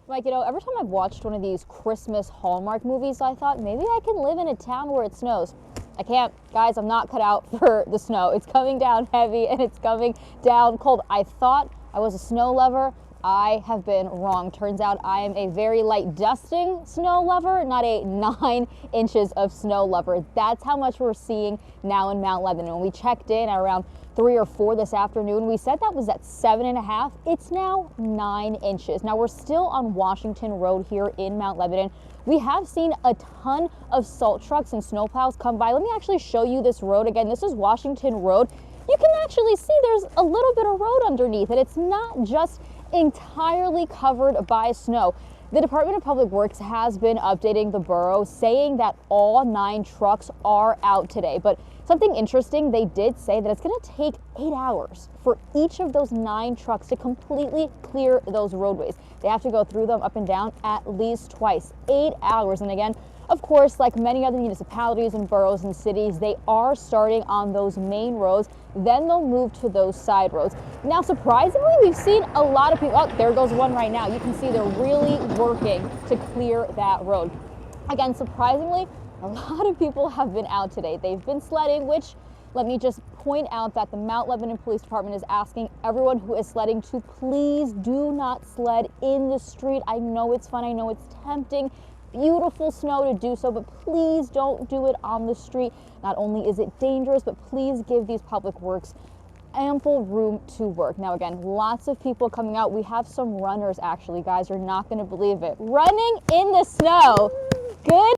Mike, you know, every time I've watched one of these Christmas Hallmark movies, I thought maybe I can live in a town where it snows. I can't. Guys, I'm not cut out for the snow. It's coming down heavy and it's coming down cold. I thought I was a snow lover. I have been wrong. Turns out I am a very light dusting snow lover, not a 9 inches of snow lover. That's how much we're seeing now in Mount Lebanon. When we checked in at around 3 or 4 this afternoon, we said that was at 7.5. It's now 9 inches. Now we're still on Washington Road here in Mount Lebanon. We have seen a ton of salt trucks and snowplows come by. Let me actually show you this road again. This is Washington Road. You can actually see there's a little bit of road underneath it. It's not just entirely covered by snow. The Department of Public Works has been updating the borough, saying that all 9 trucks are out today. But something interesting, they did say that it's going to take 8 hours for each of those 9 trucks to completely clear those roadways. They have to go through them up and down at least twice. 8 hours. And again, of course, like many other municipalities and boroughs and cities, they are starting on those main roads, then they'll move to those side roads. Now, surprisingly, we've seen a lot of people, oh, there goes one right now. You can see they're really working to clear that road. Again, surprisingly, a lot of people have been out today. They've been sledding, which, let me just point out that the Mount Lebanon Police Department is asking everyone who is sledding to please do not sled in the street. I know it's fun, I know it's tempting, beautiful snow to do so, but please don't do it on the street. Not only is it dangerous, but please give these public works ample room to work. Now again, lots of people coming out. We have some runners actually, guys, you're not going to believe it. Running in the snow. Good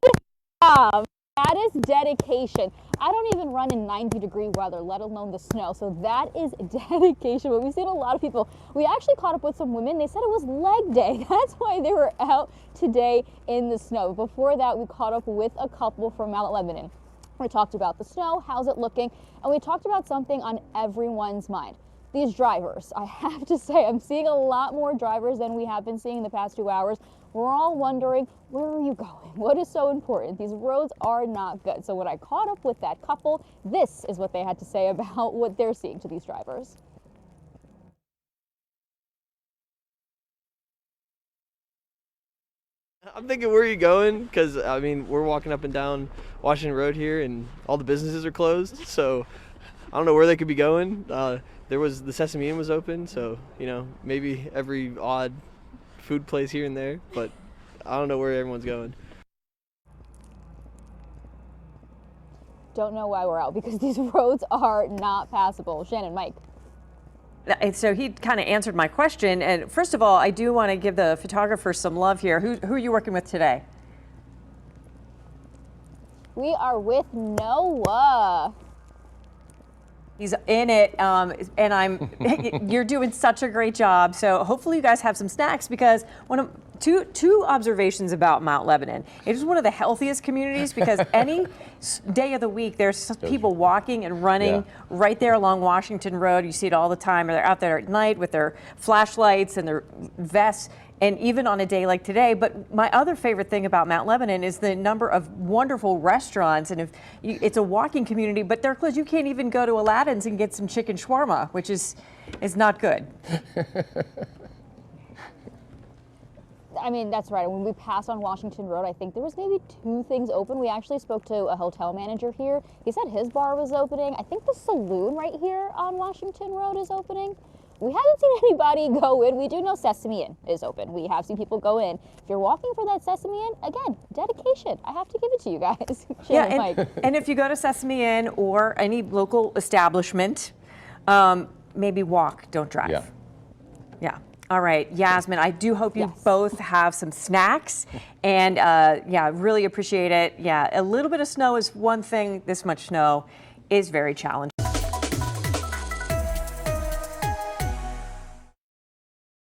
job. That is dedication. I don't even run in 90-degree weather, let alone the snow. So that is dedication. But we've seen a lot of people. We actually caught up with some women. They said it was leg day. That's why they were out today in the snow. Before that, we caught up with a couple from Mount Lebanon. We talked about the snow, how's it looking, and we talked about something on everyone's mind. These drivers. I have to say, I'm seeing a lot more drivers than we have been seeing in the past 2 hours. We're all wondering, where are you going? What is so important? These roads are not good. So when I caught up with that couple, this is what they had to say about what they're seeing to these drivers. I'm thinking, where are you going? Because, I mean, we're walking up and down Washington Road here, and all the businesses are closed, so I don't know where they could be going. The Sesame Inn was open, so, you know, maybe every odd food place here and there, but I don't know where everyone's going. Don't know why we're out, because these roads are not passable. Shannon, Mike. So he kind of answered my question. And first of all, I do want to give the photographer some love here. Who are you working with today? We are with Noah. He's in it, and you're doing such a great job. So hopefully you guys have some snacks, because two observations about Mount Lebanon. It is one of the healthiest communities, because any day of the week there's people walking and running right there along Washington Road. You see it all the time. They're out there at night with their flashlights and their vests. And even on a day like today. But my other favorite thing about Mount Lebanon is the number of wonderful restaurants. And it's a walking community, but they're closed. You can't even go to Aladdin's and get some chicken shawarma, which is not good. I mean, that's right. When we passed on Washington Road, I think there was maybe 2 things open. We actually spoke to a hotel manager here. He said his bar was opening. I think the saloon right here on Washington Road is opening. We haven't seen anybody go in. We do know Sesame Inn is open. We have seen people go in. If you're walking for that Sesame Inn, again, dedication. I have to give it to you guys. And if you go to Sesame Inn or any local establishment, maybe walk, don't drive. Yeah. All right, Yasmin, I do hope you both have some snacks, and really appreciate it. Yeah, a little bit of snow is one thing. This much snow is very challenging.